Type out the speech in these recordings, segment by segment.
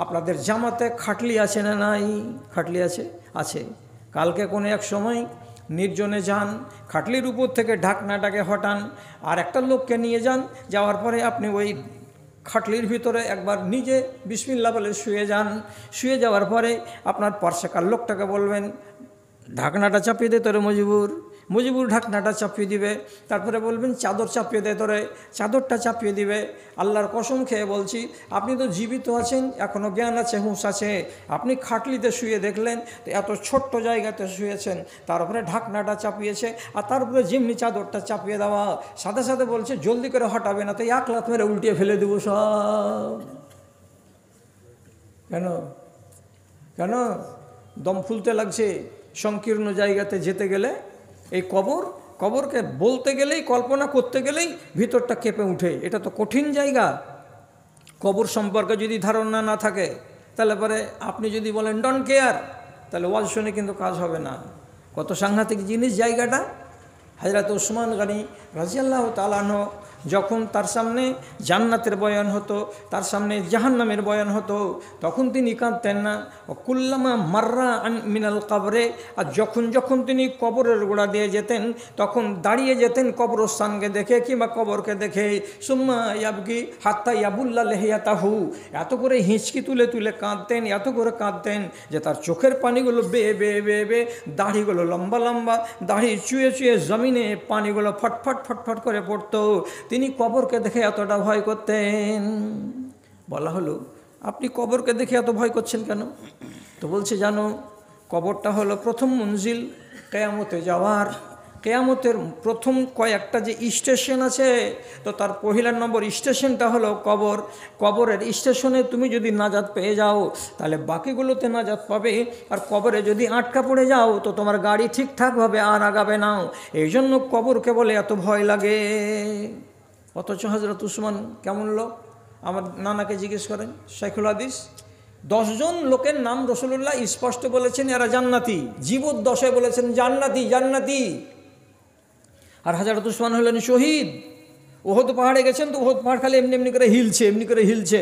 আপনাদের জামাতে খাটলি আছে না নাই? খাটলি আছে? আছে। কালকে কোনো এক সময় নির্জনে যান, খাটলির উপর থেকে ঢাকনাটাকে হটান, আর একটা লোককে নিয়ে যান, যাওয়ার পরে আপনি ওই খাটলির ভিতরে একবার নিজে বিসমিল্লাহ বলে শুয়ে যান। শুয়ে যাওয়ার পরে আপনার পার্শ্বেকার লোকটাকে বলবেন, ঢাকনাটা চাপিয়ে দে তোরে মজিবুর। মজিবুর ঢাকনাটা চাপিয়ে দিবে। তারপরে বলবেন চাদর চাপিয়ে দে তোরে, চাদরটা চাপিয়ে দিবে। আল্লাহর কসম খেয়ে বলছি, আপনি তো জীবিত আছেন, এখনও জ্ঞান আছে, হুঁশ আছে। আপনি খাটলিতে শুয়ে দেখলেন তো এত ছোট্ট জায়গাতে শুয়েছেন, তার উপরে ঢাকনাটা চাপিয়েছে, আর তার উপরে যেমনি চাদরটা চাপিয়ে দেওয়া, সাথে সাথে বলছে জলদি করে হটাবে না তো এক লাত মেরে উল্টিয়ে ফেলে দেবো সব। কেন? কেন? দম ফুলতে লাগছে সংকীর্ণ জায়গাতে যেতে গেলে। এই কবরকে বলতে গেলেই, কল্পনা করতে গেলেই ভিতরটা কেঁপে উঠে। এটা তো কঠিন জায়গা। কবর সম্পর্কে যদি ধারণা না থাকে, তাহলে পরে আপনি যদি বলেন ডোন্ট কেয়ার, তাহলে ওয়াজ শুনে কিন্তু কাজ হবে না। কত সাংঘাতিক জিনিস জায়গাটা। হযরত ওসমান গনি রাদিয়াল্লাহু তাআলা আনহু যখন তার সামনে জান্নাতের বয়ান হতো, তার সামনে জাহান্নামের বয়ান হতো, তখন তিনি কাঁদতেন না। কুল্লামা মাররা মিনাল কবরে, আর যখন যখন তিনি কবরের গোড়া দিয়ে যেতেন, তখন দাঁড়িয়ে যেতেন কবরস্থানকে দেখে কিংবা কবরকে দেখে। সুম্মা ইয়াবকি হাত্তা ইয়াবুল্লা লেহিয়াতাহু, এত করে হিঁচকি তুলে তুলে কাঁদতেন, এত করে কাঁদতেন যে তার চোখের পানিগুলো বেয়ে বেয়ে বেয়ে বেয়ে, দাড়িগুলো লম্বা লম্বা, দাড়ি চুয়ে চুয়ে জমিনে পানিগুলো ফটফট ফটফট করে পড়তো। তিনি কবরকে দেখে এতটা ভয় করতেন। বলা হলো, আপনি কবরকে দেখে এত ভয় করছেন কেন? তো বলছে, জানো, কবরটা হলো প্রথম মঞ্জিল কিয়ামতে যাওয়ার। কিয়ামতের প্রথম কয়েকটা যে স্টেশন আছে, তো তার পহিলা নম্বর স্টেশনটা হলো কবর। কবরের স্টেশনে তুমি যদি নাজাত পেয়ে যাও, তাহলে বাকিগুলোতে নাজাত পাবে। আর কবরে যদি আটকা পড়ে যাও, তো তোমার গাড়ি ঠিকঠাকভাবে আর আগাবে না। এই জন্য কবরকে বলে এত ভয় লাগে। অথচ হযরত উসমান কেমন লোক? আমার নানাকে জিজ্ঞেস করেন, শাইখুল হাদিস। 10 জন লোকের নাম রাসূলুল্লাহ স্পষ্ট বলেছেন এরা জান্নাতি, জীবদ্দশায় বলেছেন জান্নাতি জান্নাতি। আর হযরত উসমান হলেন শহীদ। ওহদ পাহাড়ে গেছেন, তো ওহদ পাহাড় খালি এমনি এমনি করে হিলছে, এমনি করে হিলছে।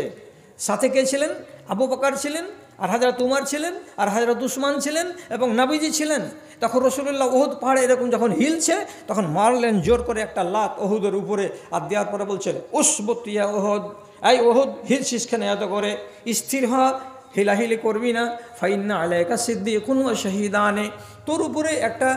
সাথে কে ছিলেন? আবু বকর ছিলেন, আর হযরত উমর ছিলেন, আর হযরত উসমান ছিলেন, এবং নবীজি ছিলেন। তখন রাসূলুল্লাহ ওহদ পাহাড়ে এরকম যখন হিলছে, তখন মারলেন জোর করে একটা লাত ওহুদের উপরে, আর দেওয়ার পরে বলছেন উসবুত ইয়া ওহদ, এই ওহদ হিলছিস কেন এত করে? স্থির হ, হিলাহিলি করবি না। ফাইন্না আলাইকা সিদ্দিকুন ওয়া শাহিদানে, তোর উপরে একটা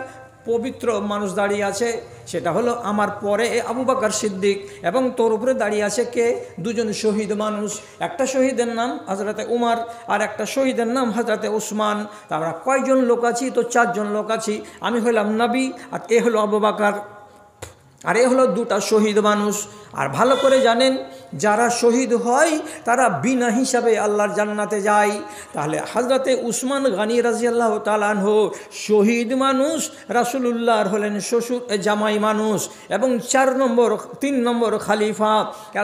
পবিত্র মানুষ দাঁড়িয়ে আছে, সেটা হলো আমার পরে আবু বকর সিদ্দিক, এবং তোর উপরে দাঁড়িয়ে আছে কে? 2 জন শহীদ মানুষ। একটা শহীদের নাম হযরতে উমর, আর একটা শহীদের নাম হযরতে উসমান। তা আমরা কয়জন লোক আছি? তো 4 জন লোক আছি। আমি হলাম নবী, আর এ হলো আবু বকর, আর এ হলো 2টা শহীদ মানুষ। আর ভালো করে জানেন, যারা শহীদ হয় তারা বিনা হিসাবে আল্লাহর জান্নাতে যায়। তাহলে হযরতে উসমান গনি রাদিয়াল্লাহু তাআলা আনহু শহীদ মানুষ, রাসূলুল্লাহর হলেন শ্বশুর জামাই মানুষ, এবং 3 নম্বর খলিফা।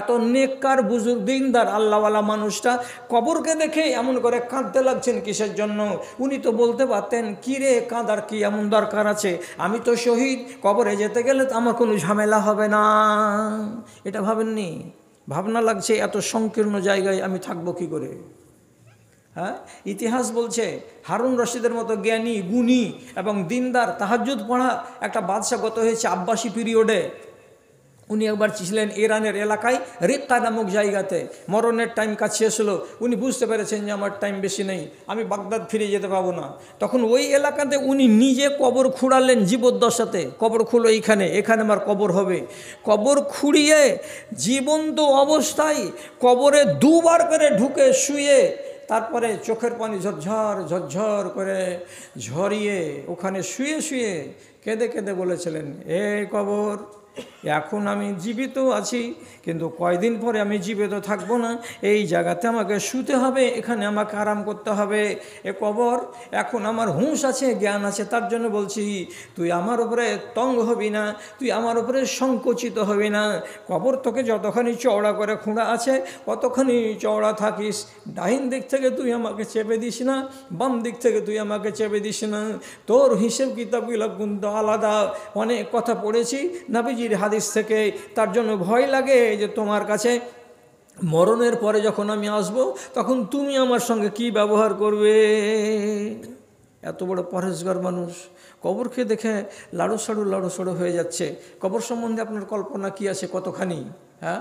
এত নেককার বুজুর্গ দিনদার আল্লাহওয়ালা মানুষটা কবরকে দেখে এমন করে কাঁদতে লাগছেন কিসের জন্য? উনি তো বলতে পারতেন, কি রে কাঁদার কি এমন দরকার আছে? আমি তো শহীদ, কবরে যেতে গেলে তো আমার কোনো ঝামেলা হবে না। এটা ভাবেননি? ভাবনা লাগছে এত সংকীর্ণ জায়গায় আমি থাকবো কি করে? হ্যাঁ, ইতিহাস বলছে হারুন রশিদের মতো জ্ঞানী, গুণী এবং দিনদার, তাহাজ্জুদ পড়া একটা বাদশা গত হয়েছে আব্বাসী পিরিয়ডে। উনি একবার ছিলেন ইরানের এলাকায় রিক্কা নামক জায়গাতে। মরণের টাইম কাছে এসলো, উনি বুঝতে পেরেছেন যে আমার টাইম বেশি নেই, আমি বাগদাদ ফিরে যেতে পারবো না। তখন ওই এলাকাতে উনি নিজে কবর খুঁড়ালেন জীবদ্দশাতে। কবর খুঁড়ো এইখানে, এখানে আমার কবর হবে। কবর খুঁড়িয়ে জীবন্ত অবস্থায় কবরে 2 বার করে ঢুকে শুয়ে, তারপরে চোখের পানি ঝরঝর ঝরঝর করে ঝরিয়ে ওখানে শুয়ে শুয়ে কেঁদে কেঁদে বলেছিলেন, এই কবর, এখন আমি জীবিত আছি, কিন্তু কয়দিন পরে আমি জীবিত থাকবো না। এই জায়গাতে আমাকে শুতে হবে, এখানে আমাকে আরাম করতে হবে। এ কবর, এখন আমার হুঁশ আছে, জ্ঞান আছে, তার জন্য বলছি, তুই আমার উপরে তঙ্গ হবি না, তুই আমার উপরে সংকুচিত হবি না। কবর তোকে যতখানি চওড়া করে খুঁড়া আছে কতখানি চওড়া থাকিস। ডাইন দিক থেকে তুই আমাকে চেপে দিস না, বাম দিক থেকে তুই আমাকে চেপে দিস না। তোর হিসেব কিতাবগুলো কিন্তু আলাদা। অনেক কথা পড়েছি নবীজির হাদিস থেকে, তার জন্য ভয় লাগে যে তোমার কাছে মরণের পরে যখন আমি আসব তখন তুমি আমার সঙ্গে কি ব্যবহার করবে। এত বড় পরহেজগার মানুষ কবরকে দেখে লাড়ুসাড়ু হয়ে যাচ্ছে। কবর সম্বন্ধে আপনার কল্পনা কি আছে কতখানি? হ্যাঁ,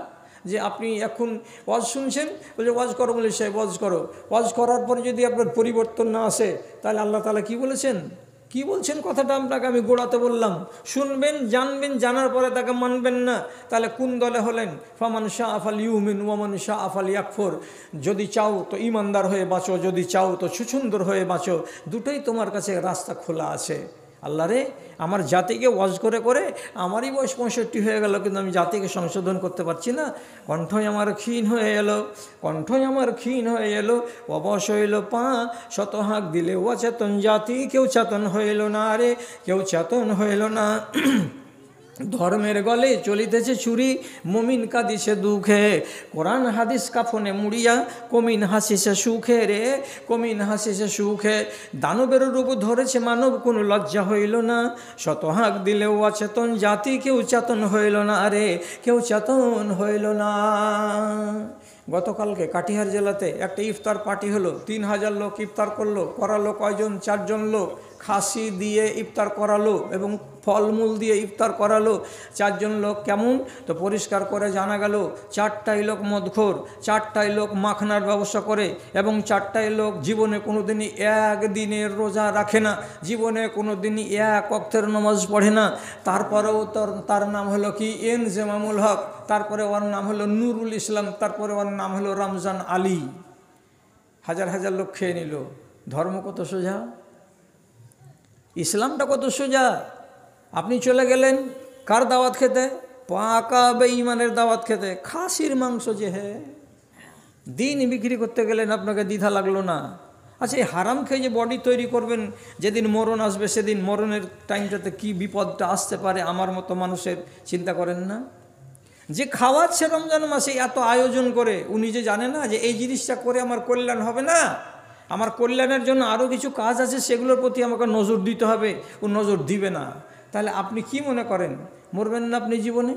যে আপনি এখন ওয়াজ শুনছেন, বলছে ওয়াজ করো, বলে সাহেব ওয়াজ করো, ওয়াজ করার পরে যদি আপনার পরিবর্তন না আসে তাহলে আল্লাহ তাআলা কি বলেছেন, কি বলছেন কথাটা আপনাকে আমি গোড়াতে বললাম। শুনবেন, জানবেন, জানার পরে তাকে মানবেন না, তাহলে কোন দলে হলেন? ফামান শাআ ফালইউমিন ওয়া মান শাআ ফালইয়াকফুর। যদি চাও তো ইমানদার হয়ে বাঁচো, যদি চাও তো সুসুন্দর হয়ে বাঁচো, দুটোই তোমার কাছে রাস্তা খোলা আছে। আল্লাহ রে, আমার জাতিকে ওয়াজ করে করে আমারই বয়স 65 হয়ে গেল, কিন্তু আমি জাতিকে সংশোধন করতে পারছি না। কণ্ঠই আমার ক্ষীণ হয়ে এলো, কণ্ঠই আমার ক্ষীণ হয়ে এলো। অবশ হইল পা, শতহাক দিলে অচেতন জাতি, কেউ চেতন হইল না রে, কেউ চেতন হইল না। ধর্মের গলে চলিতেছে ছুরি, মুমিন কাঁদিছে দুঃখে, কোরআন হাদিস কাফনে মুড়িয়া, কমিন হাসিছে সুখে রে, কমিন হাসিছে সুখে। দানবের রূপ ধরেছে মানব, কোনো লজ্জা হইল না, শতহাক দিলেও অচেতন জাতি, কেউ চেতন হইল না রে, কেউ চেতন হইল না। গতকালকে কাটিহার জেলাতে একটা ইফতার পার্টি হলো, 3000 লোক ইফতার করলো। করালো কয়জন? 4 জন লোক। খাসি দিয়ে ইফতার করালো এবং ফলমূল দিয়ে ইফতার করালো। 4 জন লোক। কেমন? তো পরিষ্কার করে জানা গেল 4টাই লোক মদখোর, 4টাই লোক মাখনার ব্যবস্থা করে, এবং 4টাই লোক জীবনে কোনো দিনই একদিনের রোজা রাখে না, জীবনে কোনো দিনই এক ওয়াক্তের নামাজ পড়ে না। তারপরেও তার নাম হলো কি? এনজেমামুল হক। তারপরে ওর নাম হলো নুরুল ইসলাম। তারপরে ওর নাম হলো রমজান আলী। হাজার হাজার লোক খেয়ে নিল। ধর্ম কত সোজা, ইসলামটা কত সোজা। আপনি চলে গেলেন কার দাওয়াত খেতে? পাকা বেঈমানের দাওয়াত খেতে। খাসির মাংস যে দিন বিক্রি করতে গেলেন, আপনাকে দ্বিধা লাগলো না? আচ্ছা, এই হারাম খেয়ে যে বডি তৈরি করবেন, যেদিন মরণ আসবে সেদিন মরণের টাইমটাতে কি বিপদটা আসতে পারে আমার মতো মানুষের চিন্তা করেন না? যে খাওয়াচ্ছে রমজান মাসে এত আয়োজন করে, উনি যে জানে না যে এই জিনিসটা করে আমার কল্যাণ হবে না, আমার কল্যাণের জন্য আরও কিছু কাজ আছে, সেগুলোর প্রতি আমাকে নজর দিতে হবে, ও নজর দিবে না। তাহলে আপনি কি মনে করেন মরবেন না আপনি জীবনে?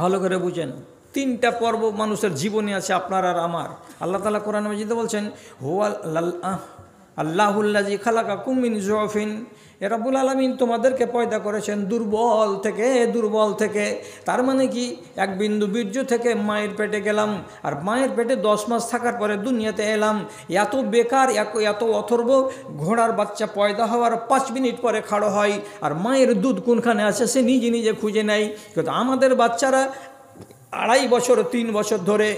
ভালো করে বুঝেন, 3টা পর্ব মানুষের জীবনে আছে, আপনার আর আমার। আল্লাহ তাআলা কোরআন মাজিদে বলছেন, হুয়া আল্লাহুল্লাযী খালাকাকুম মিন যুফিন, রাব্বুল আলামিন তোমাদেরকে পয়দা করেছেন দুর্বল থেকে। তার মানে কি? এক বিন্দু বীর্য থেকে মায়ের পেটে গেলাম, আর মায়ের পেটে 10 মাস থাকার পরে দুনিয়াতে এলাম। এত বেকার, এত অথর্ব। ঘোড়ার বাচ্চা পয়দা হওয়ার 5 মিনিট পরে খাড়ো হয়, আর মায়ের দুধ কোনখানে আছে সে নিজে নিজে খুঁজে নেয়। কিন্তু আমাদের বাচ্চারা 2.5 বছর 3 বছর ধরে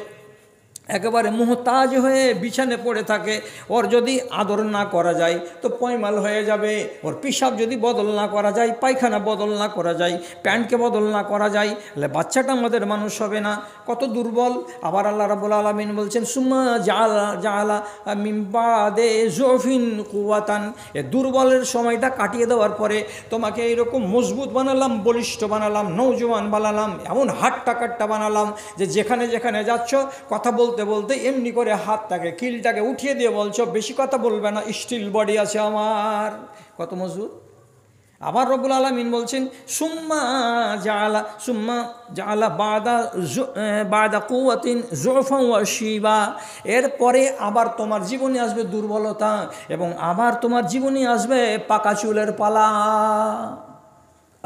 একেবারে মুহতাজ হয়ে বিছানে পড়ে থাকে। ওর যদি আদর না করা যায় তো পয়মাল হয়ে যাবে, ওর পেশাব যদি বদল না করা যায়, পায়খানা বদল না করা যায়, প্যান্টকে বদল না করা যায়, তাহলে বাচ্চাটা আমাদের মানুষ হবে না। কত দুর্বল। আবার আল্লাহ রাব্বুল আলামিন বলছেন, সুম্মা জাআলা মিন বাদে যুফিন কুওয়াতান, এ দুর্বলের সময়টা কাটিয়ে দেওয়ার পরে তোমাকে এইরকম মজবুত বানালাম, বলিষ্ঠ বানালাম, নৌজওয়ান বানালাম, এমন হাট্টা বানালাম যে যেখানে যেখানে যাচ্ছ কথা বলতে বলতে এমনি করে হাতটাকে কিলটাকে উঠিয়ে দিয়ে বলছো বেশি কথা বলবে না, স্টিল বডি আছে আমার। কত মজবুত। আবার রব্বুল আলামিন বলছেন, সুম্মা জাআলা বাদা কুওয়াতিন যুফান ওয়া শিবা, এরপরে আবার তোমার জীবনে আসবে দুর্বলতা, এবং আবার তোমার জীবনে আসবে পাকা চুলের পালা।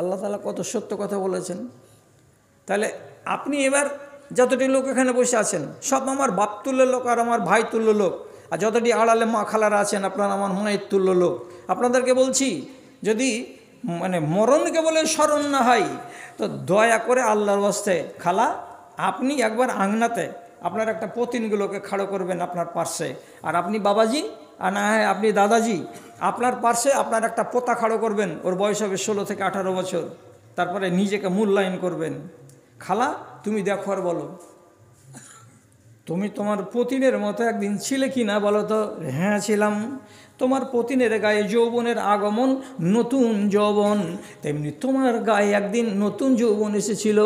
আল্লাহ তাআলা কত সত্য কথা বলেছেন। তাহলে আপনি এবার যতটি লোক এখানে বসে আছেন সব আমার বাপ তুল্য লোক আর আমার ভাই তুল্য লোক, আর যতটি আড়ালে মা খালারা আছেন আপনারা আমার মায়ের তুল্য লোক। আপনাদেরকে বলছি, যদি মরণকে বলে স্মরণ না হয় তো দয়া করে আল্লাহর ওয়াস্তে খালা আপনি একবার আংনাতে আপনার একটা পতিনগুলোকে খাড়ো করবেন আপনার পার্শ্বে, আর আপনি বাবাজি আর না হয় আপনি দাদাজি আপনার পার্শ্বে আপনার একটা পোতা খাড়ো করবেন, ওর বয়স হবে 16 থেকে 18 বছর। তারপরে নিজেকে মূল্যায়ন করবেন। খালা তুমি দেখো আর বলো, তুমি তোমার পতিনের মতো একদিন ছিলে কি না বলো তো? হ্যাঁ ছিলাম। তোমার পতিনের গায়ে যৌবনের আগমন, নতুন যৌবন, তেমনি তোমার গায়ে একদিন নতুন যৌবন এসেছিল।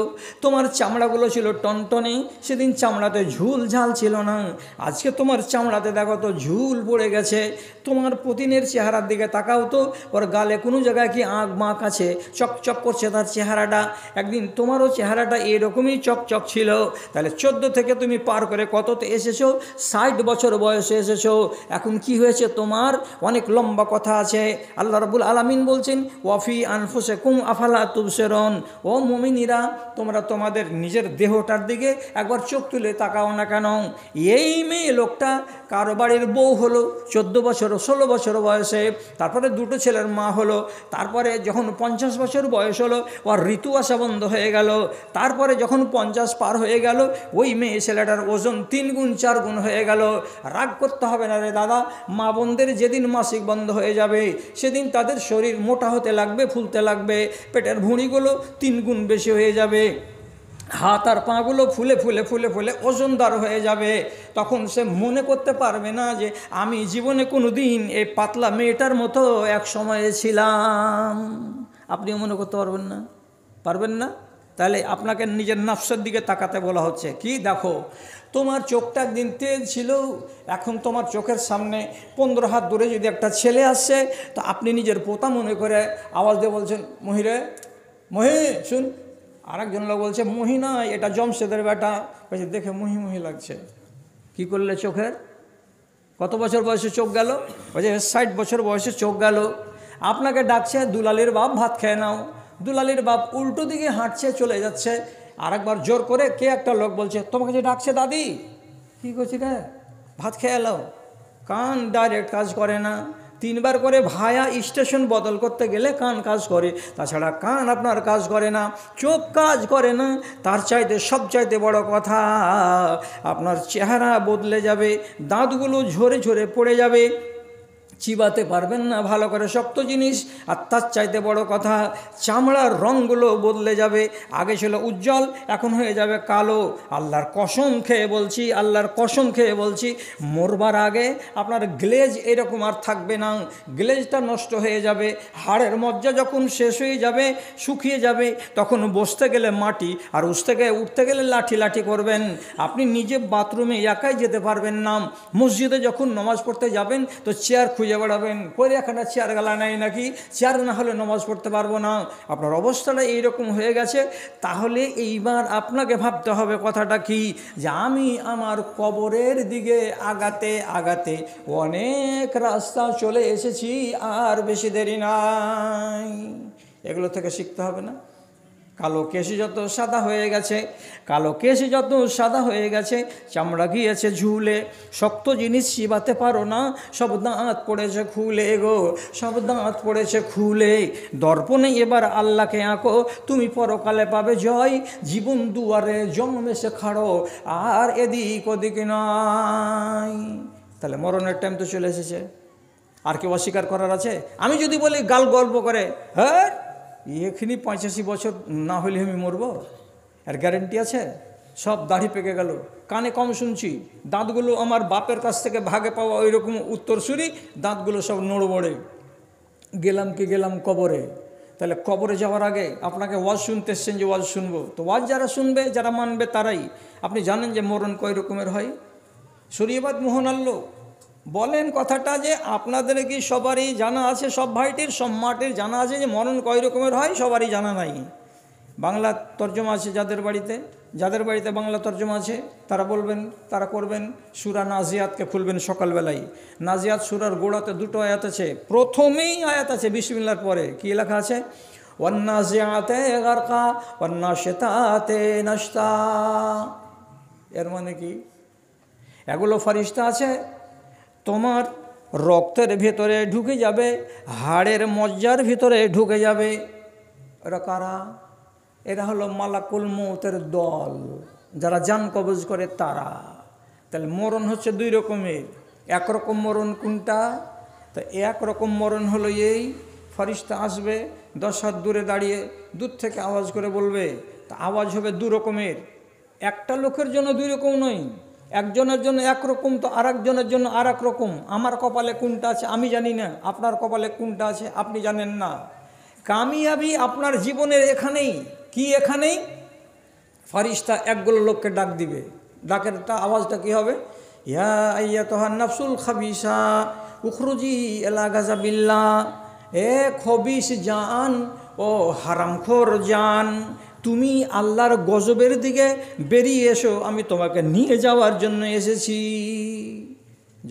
তোমার চামড়াগুলো ছিল টনটনে, সেদিন চামড়াতে ঝুল ঝাল ছিল না। আজকে তোমার চামড়াতে দেখো তো ঝুল পড়ে গেছে। তোমার পতিনের চেহারার দিকে তাকাও তো, ওর গালে কোনো জায়গায় কি আঁক বাঁক আছে? চকচক করছে তার চেহারাটা। একদিন তোমারও চেহারাটা এরকমই চকচক ছিল। তাহলে 14 থেকে তুমি পার করে কততে এসেছো? 60 বছর বয়সে এসেছো। এখন কি হয়েছে তোমার? অনেক লম্বা কথা আছে। আল্লাহ রাব্বুল আলামিন বলছেন, ওয়াফি আনফুসিকুম আফালা তুবসিরুন। ও মুমিনীরা, তোমরা তোমাদের নিজের দেহটার দিকে একবার চোখ তুলে তাকাও না কেন? এই মেয়ে লোকটা কারো বাড়ির বউ হলো 14 বছর 16 বছর বয়সে, তারপরে দুটো ছেলের মা হলো, তারপরে যখন 50 বছর বয়স হলো ওর ঋতু আসা বন্ধ হয়ে গেল, তারপরে যখন 50 পার হয়ে গেল ওই মেয়ে ছেলেটার ওজন 3 গুণ 4 গুণ হয়ে গেল। রাগ করতে হবে না রে দাদা, মা বোনদের যেদিন মাসিক বন্ধ হয়ে যাবে সেদিন তাদের শরীর মোটা হতে লাগবে, ফুলতে লাগবে, পেটের ভুঁড়িগুলো 3 গুণ বেশি হয়ে যাবে, হাত আর পাগুলো ফুলে ফুলে ফুলে ফুলে ওজনদার হয়ে যাবে। তখন সে মনে করতে পারবে না যে আমি জীবনে কোনো দিন এই পাতলা মেয়েটার মতো এক সময়ে ছিলাম। আপনিও মনে করতে পারবেন না? পারবেন না? তাহলে আপনাকে নিজের নফসের দিকে তাকাতে বলা হচ্ছে কি, দেখো তোমার চোখটা একদিন তেজ ছিল, এখন তোমার চোখের সামনে 15 হাত দূরে যদি একটা ছেলে আসছে তো আপনি নিজের পোতা মনে করে আওয়াজ দিয়ে বলছেন, মহিরে মহি শুন। আর একজন লোক বলছে, মহি না, এটা জমশেদের বেটা। বলছে দেখে মহি মহি লাগছে। কি করলে চোখের? কত বছর বয়সে চোখ গেল? বলছে 60 বছর বয়সে চোখ গেল। আপনাকে ডাকছে, দুলালির বাপ ভাত খেয়ে নাও। দুলালির বাপ উল্টো দিকে হাঁটছে, চলে যাচ্ছে। আর একবার জোর করে কে একটা লোক বলছে, তোমাকে যে ডাকছে দাদি। কী করছি রে? ভাত খেয়ে এলাও। কান ডাইরেক্ট কাজ করে না, 3 বার করে ভায়া স্টেশন বদল করতে গেলে কান কাজ করে, তাছাড়া কান আপনার কাজ করে না, চোখ কাজ করে না। তার চাইতে সবচাইতে বড় কথা, আপনার চেহারা বদলে যাবে, দাঁতগুলো ঝরে ঝরে পড়ে যাবে, চিবাতে পারবেন না ভালো করে শক্ত জিনিস। আর তার চাইতে বড় কথা, চামড়ার রঙগুলো বদলে যাবে। আগে ছিল উজ্জ্বল, এখন হয়ে যাবে কালো। আল্লাহর কসম খেয়ে বলছি, আল্লাহর কসম খেয়ে বলছি, মরবার আগে আপনার গ্লেজ এরকম আর থাকবে না, গ্লেজটা নষ্ট হয়ে যাবে। হাড়ের মজ্জা যখন শেষ হয়ে যাবে, শুকিয়ে যাবে, তখন বসতে গেলে মাটি, আর উঠতে গেলে লাঠি লাঠি করবেন। আপনি নিজে বাথরুমে একাই যেতে পারবেন না। মসজিদে যখন নামাজ পড়তে যাবেন তো চেয়ার খুঁজে বেড়াবেন, করে এখানে চেয়ার গালা নাই নাকি, চেয়ার না হলে নামাজ পড়তে পারবো না। আপনার অবস্থাটা এইরকম হয়ে গেছে। তাহলে এইবার আপনাকে ভাবতে হবে কথাটা কি, যে আমি আমার কবরের দিকে আগাতে আগাতে অনেক রাস্তা চলে এসেছি, আর বেশি দেরি নাই। এগুলো থেকে শিখতে হবে না? কালো কেশি যত সাদা হয়ে গেছে, কালো কেশি যত সাদা হয়ে গেছে, চামড়া গিয়েছে ঝুলে, শক্ত জিনিস চিবাতে পারো না, সব দাঁত পড়েছে খুলে গো, সব দাঁত পড়েছে খুলে। দর্পণে এবার আল্লাহকে আঁকো, তুমি পরকালে পাবে জয়। জীবন দুয়ারে জন্মেছে খাড়ো, আর এদিক ওদিক নাই। তাহলে মরণের টাইম তো চলে এসেছে, আর কেউ অস্বীকার করার আছে? আমি যদি বলি গাল গল্প করে, হ্যাঁ এখানে 85 বছর না হলে আমি মরবো, আর গ্যারেন্টি আছে? সব দাড়ি পেকে গেল, কানে কম শুনছি, দাঁতগুলো আমার বাপের কাছ থেকে ভাগে পাওয়া ওই রকম উত্তরসূরি, দাঁতগুলো সব নড়বড়ে। গেলাম কি গেলাম কবরে। তাহলে কবরে যাওয়ার আগে আপনাকে ওয়াজ শুনতে এসছেন যে ওয়াজ শুনবো, তো ওয়াজ যারা শুনবে, যারা মানবে তারাই। আপনি জানেন যে মরণ কয় রকমের হয়? শরীয়বাদ মোহন আল্লাহ বলেন কথাটা যে আপনাদের কি সবারই জানা আছে, সব ভাইটির সব মাটির জানা আছে যে মরণ কয় রকমের হয়? সবারই জানা নাই। বাংলা তর্জমা আছে যাদের বাড়িতে বাংলা তর্জমা আছে তারা বলবেন, তারা করবেন। সূরা নাজিয়াতকে খুলবেন সকালবেলায়। নাজিয়াত সূরার গোড়াতে 2টো আয়াত আছে, প্রথমেই আয়াত আছে বিসমিল্লাহর পরে কি লেখা আছে? ওয়ান্নাজিআতে গারকা ওয়ান্নাশিতাতে নাশতা। এর মানে কি? এগুলো ফেরেশতা আছে, তোমার রক্তের ভেতরে ঢুকে যাবে, হাড়ের মজ্জার ভিতরে ঢুকে যাবে। এরা কারা? এরা হলো মালাকুল মৌতের দল, যারা জান কবজ করে তারা। তাহলে মরণ হচ্ছে 2 রকমের। একরকম মরণ কোনটা? তো একরকম মরণ হলো এই, ফেরেশতা আসবে 10 হাত দূরে দাঁড়িয়ে, দূর থেকে আওয়াজ করে বলবে, তা আওয়াজ হবে 2 রকমের। একটা লোকের জন্য 2 রকম নয়, একজনের জন্য একরকম তো আর একজনের জন্য আর এক রকম। আমার কপালে কোনটা আছে আমি জানি না, আপনার কপালে কোনটা আছে আপনি জানেন না। কামিয়াবি আপনার জীবনের এখানেই। কি এখানেই? ফারিস্তা একগুলো লোককে ডাক দিবে। ডাকের আওয়াজটা কি হবে? ইয়া আইয়াতুহান নাফসুল খাবিসা উখরুজি ইলা গাযাবিল্লাহ। এ খবিস জান ও হারামখোর জান, তুমি আল্লাহর গজবের দিকে বেরিয়ে এসো, আমি তোমাকে নিয়ে যাওয়ার জন্য এসেছি।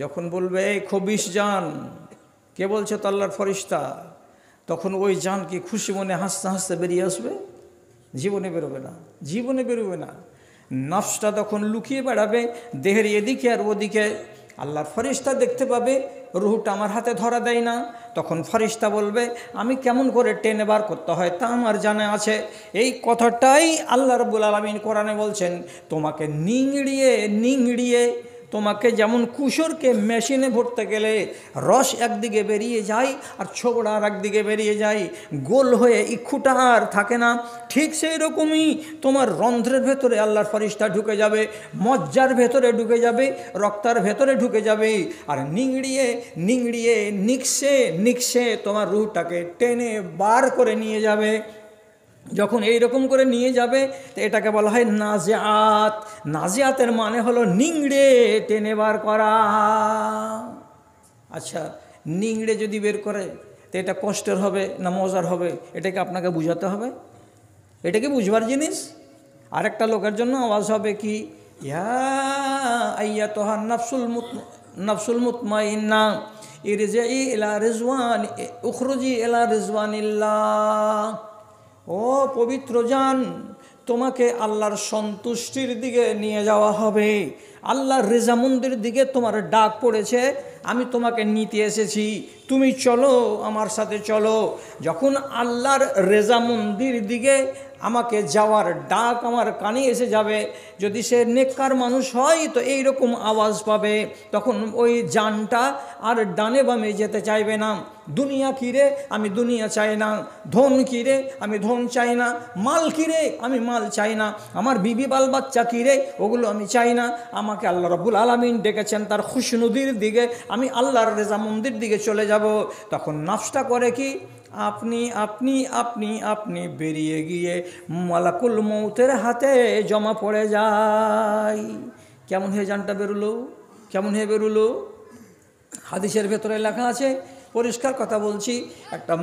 যখন বলবে এই খবিস জান, কে বলছে? তো আল্লাহর ফরিস্তা। তখন ওই জান কি খুশি মনে হাসতে হাসতে বেরিয়ে আসবে? জীবনে বেরোবে না, জীবনে বেরোবে না। নফসটা তখন লুকিয়ে বেড়াবে দেহের এদিকে আর ওদিকে। আল্লাহর ফরিস্তা দেখতে পাবে রুহটা আমার হাতে ধরা দেয় না। তখন ফরিস্তা বলবে আমি কেমন করে টেনে বার করতে হয় তা আমার জানা আছে। এই কথাটাই আল্লাহ রাব্বুল আলামিন কোরআনে বলছেন, তোমাকে নিংড়িয়ে নিংড়িয়ে, তোমাকে যেমন কুসরকে মেশিনে ভরতে গেলে রস একদিকে বেরিয়ে যায় আর ছোবড়া আর একদিকে বেরিয়ে যায়, গোল হয়ে ইক্ষুটা আর থাকে না, ঠিক সেই রকমই তোমার রন্ধ্রের ভেতরে আল্লাহর ফরিস্তা ঢুকে যাবে, মজ্জার ভেতরে ঢুকে যাবে, রক্তার ভেতরে ঢুকে যাবে, আর নিংড়িয়ে নিংড়িয়ে নিকশে নিকশে তোমার রুহটাকে টেনে বার করে নিয়ে যাবে। যখন এই রকম করে নিয়ে যাবে তো এটাকে বলা হয় নাজিআত। নাজিআতের মানে হলো নিংড়ে টেনে বার করা। আচ্ছা, নিংড়ে যদি বের করে তো এটা কষ্টের হবে না মজার হবে? এটাকে আপনাকে বুঝাতে হবে, এটা কি বুঝবার জিনিস? আরেকটা লোকের জন্য আওয়াজ হবে কি, ইয়া আইয়াতুহান নাফসুল মুতমাইন্না ইরজিই ইলা রিজওয়ান উখরুজি ইলা রিজওয়ানিল্লাহ। ও পবিত্র জান, তোমাকে আল্লাহর সন্তুষ্টির দিকে নিয়ে যাওয়া হবে, আল্লাহর রেজামন্দির দিকে তোমার ডাক পড়েছে, আমি তোমাকে নিতে এসেছি, তুমি চলো আমার সাথে চলো। যখন আল্লাহর রেজামন্দির দিকে আমাকে যাওয়ার ডাক আমার কানে এসে যাবে, যদি সে নেককার মানুষ হয় তো এই রকম আওয়াজ পাবে, তখন ওই জানটা আর ডানে বামে যেতে চাইবে না। দুনিয়া কিরে, আমি দুনিয়া চাই না। ধন কিরে, আমি ধন চাই না। মাল কিরে, আমি মাল চাই না। আমার বিবি বাল বাচ্চা কিরে, ওগুলো আমি চাই না। আমাকে আল্লাহ রাব্বুল আলামিন ডেকেছেন তার খুশনুদির দিকে, আমি আল্লাহর রেজামন্দির দিকে চলে যাব। তখন নফসটা করে কি, আপনি আপনি আপনি আপনি বেরিয়ে গিয়ে মালাকুল মৌতের হাতে জমা পড়ে যায়। কেমন হয়ে জানটা বেরোলো? কেমন হয়ে বেরোলো? হাদিসের ভেতরে লেখা আছে, পরিষ্কার কথা বলছি, একটা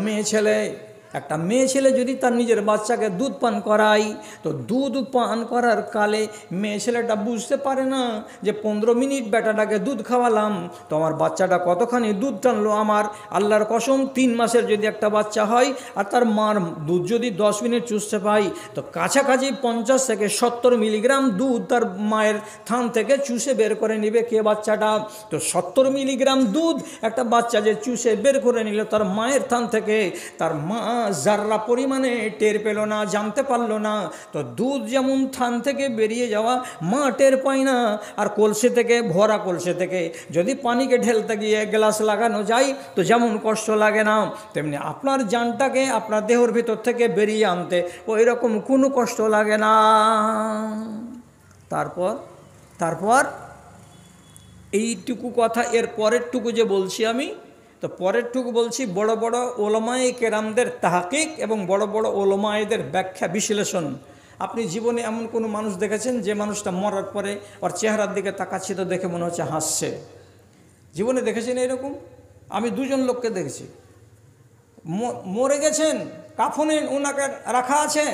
মেয়ে ছেলে যদি তার নিজের বাচ্চাকে দুধ পান করায়, তো দুধ পান করার কালে মেয়ে ছেলেটা বুঝতে পারে না যে 15 মিনিট বেটাটাকে দুধ খাওয়ালাম তো আমার বাচ্চাটা কতখানি দুধ টানলো। আমার আল্লাহর কসম, 3 মাসের যদি একটা বাচ্চা হয় আর তার মার দুধ যদি 10 মিনিট চুষতে পাই, তো কাছাকাছি 50 থেকে 70 মিলিগ্রাম দুধ তার মায়ের থান থেকে চুষে বের করে নেবে কে? বাচ্চাটা। তো 70 মিলিগ্রাম দুধ একটা বাচ্চা যে চুষে বের করে নিল তার মায়ের থান থেকে, তার মা যারা পরিমাণে টের পেল না, জানতে পারলো না। তো দুধ যেমন থান থেকে বেরিয়ে যাওয়া মা টের পায় না, আর কলসি থেকে, ভরা কলসি থেকে যদি পানিকে ঢেলতে গিয়ে গ্লাস লাগানো যায় তো যেমন কষ্ট লাগে না, তেমনি আপনার জানটাকে আপনার দেহের ভিতর থেকে বেরিয়ে আনতে ওই রকম কোনো কষ্ট লাগে না। তারপর এইটুকু কথা, এর পরেরটুকু যে বলছি আমি, তো পরেরটুকু বলছি বড় বড় ওলামায়ে কেরামদের তাহকিক এবং বড় বড় ওলামায়েদের ব্যাখ্যা বিশ্লেষণ। আপনি জীবনে এমন কোনো মানুষ দেখেছেন যে মানুষটা মরার পরে ওর চেহারার দিকে তাকাচ্ছি তো দেখে মনে হচ্ছে হাসছে? জীবনে দেখেছেন এরকম? আমি 2 জন লোককে দেখেছি, মরে গেছেন, কাফনে ওনাকে রাখা আছে,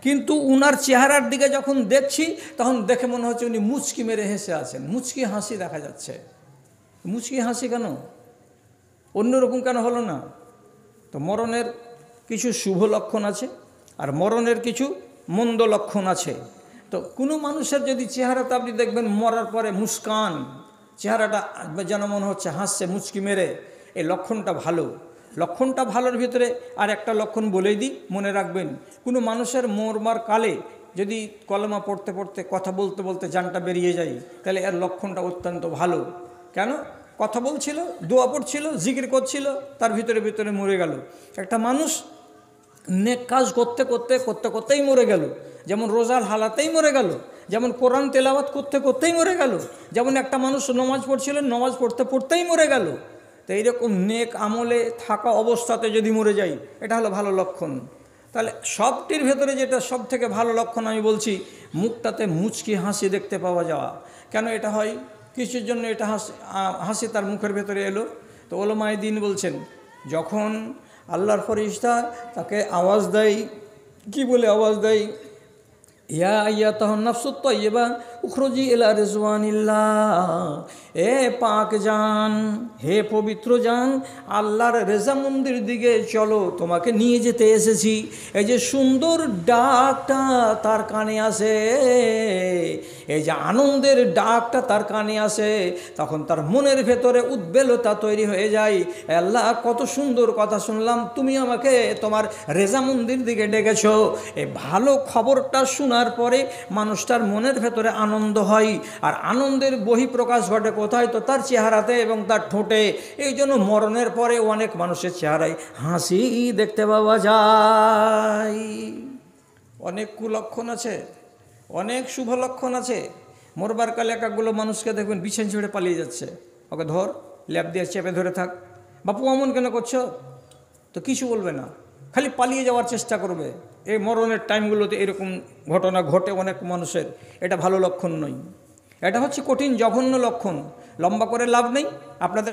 কিন্তু উনার চেহারার দিকে যখন দেখছি তখন দেখে মনে হচ্ছে উনি মুচকি মেরে হেসে আছেন, মুচকি হাসি দেখা যাচ্ছে। মুচকি হাসি কেন? অন্যরকম কেন হলো না? তো মরণের কিছু শুভ লক্ষণ আছে আর মরণের কিছু মন্দ লক্ষণ আছে। তো কোনো মানুষের যদি চেহারাটা আপনি দেখবেন মরার পরে মুস্কান, চেহারাটা যেন মনে হচ্ছে হাসছে মুচকি মেরে, এই লক্ষণটা ভালো। লক্ষণটা ভালোর ভিতরে আর একটা লক্ষণ বলেই দিই, মনে রাখবেন। কোনো মানুষের মরবার কালে যদি কলেমা পড়তে পড়তে, কথা বলতে বলতে জানটা বেরিয়ে যায়, তাহলে এর লক্ষণটা অত্যন্ত ভালো। কেন? কথা বলছিল, দোয়া পড়ছিল, জিকির করছিল, তার ভিতরে ভিতরে মরে গেল। একটা মানুষ নেক কাজ করতে করতেই মরে গেল, যেমন রোজার হালাতেই মরে গেল, যেমন কোরআন তেলাওয়াত করতে করতেই মরে গেল, যেমন একটা মানুষ নমাজ পড়ছিলেন, নমাজ পড়তে পড়তেই মরে গেল। তো এইরকম নেক আমলে থাকা অবস্থাতে যদি মরে যাই, এটা হলো ভালো লক্ষণ। তাহলে সবটির ভেতরে যেটা সব থেকে ভালো লক্ষণ আমি বলছি, মুখটাতে মুচকি হাসি দেখতে পাওয়া যাওয়া। কেন এটা হয়? কিছুর জন্য এটা হাসি তার মুখের ভেতরে এলো। তো ওলামায়ে দ্বীন বলছেন, যখন আল্লাহর ফেরেশতা তাকে আওয়াজ দেয়, কি বলে আওয়াজ দেয়, ইয়া আইয়াতুহান নাফসুত তাইয়্যিবা উখরুজি ইলা রিজওয়ানিল্লাহ, এ পাক জান, হে পবিত্র জান, আল্লাহর রেজামন্দির দিকে চলো, তোমাকে নিয়ে যেতে এসেছি। এই যে সুন্দর ডাকটা তার কানে আসে, এই যে আনন্দের ডাকটা তার কানে আসে, তখন তার মনের ভেতরে উদ্বেলতা তৈরি হয়ে যায়। আল্লাহ, কত সুন্দর কথা শুনলাম, তুমি আমাকে তোমার রেজামন্দির দিকে ডেকেছো। এই ভালো খবরটা শোনার পরে মানুষটার মনের ভেতরে আনন্দ হয়, আর আনন্দের বহিঃপ্রকাশ ঘটে কোথায়? তো তার চেহারাতে এবং তার ঠোঁটে। এই জন্য মরণের পরে অনেক মানুষের চেহারায় হাসি দেখতে পাওয়া যায়। অনেক কুলক্ষণ আছে, অনেক শুভ লক্ষণ আছে। মরবার কালে একাগুলো মানুষকে দেখবেন বিছান ছেড়ে পালিয়ে যাচ্ছে, ওকে ধর, ল্যাব দিয়ে চেপে ধরে থাক, বাপু অমন কেন করছো, তো কিছু বলবে না, খালি পালিয়ে যাওয়ার চেষ্টা করবে। এই মরণের টাইমগুলোতে এরকম ঘটনা ঘটে অনেক মানুষের। এটা ভালো লক্ষণ নয়, এটা হচ্ছে কঠিন জঘন্য লক্ষণ। লম্বা করে লাভ নেই, আপনাদের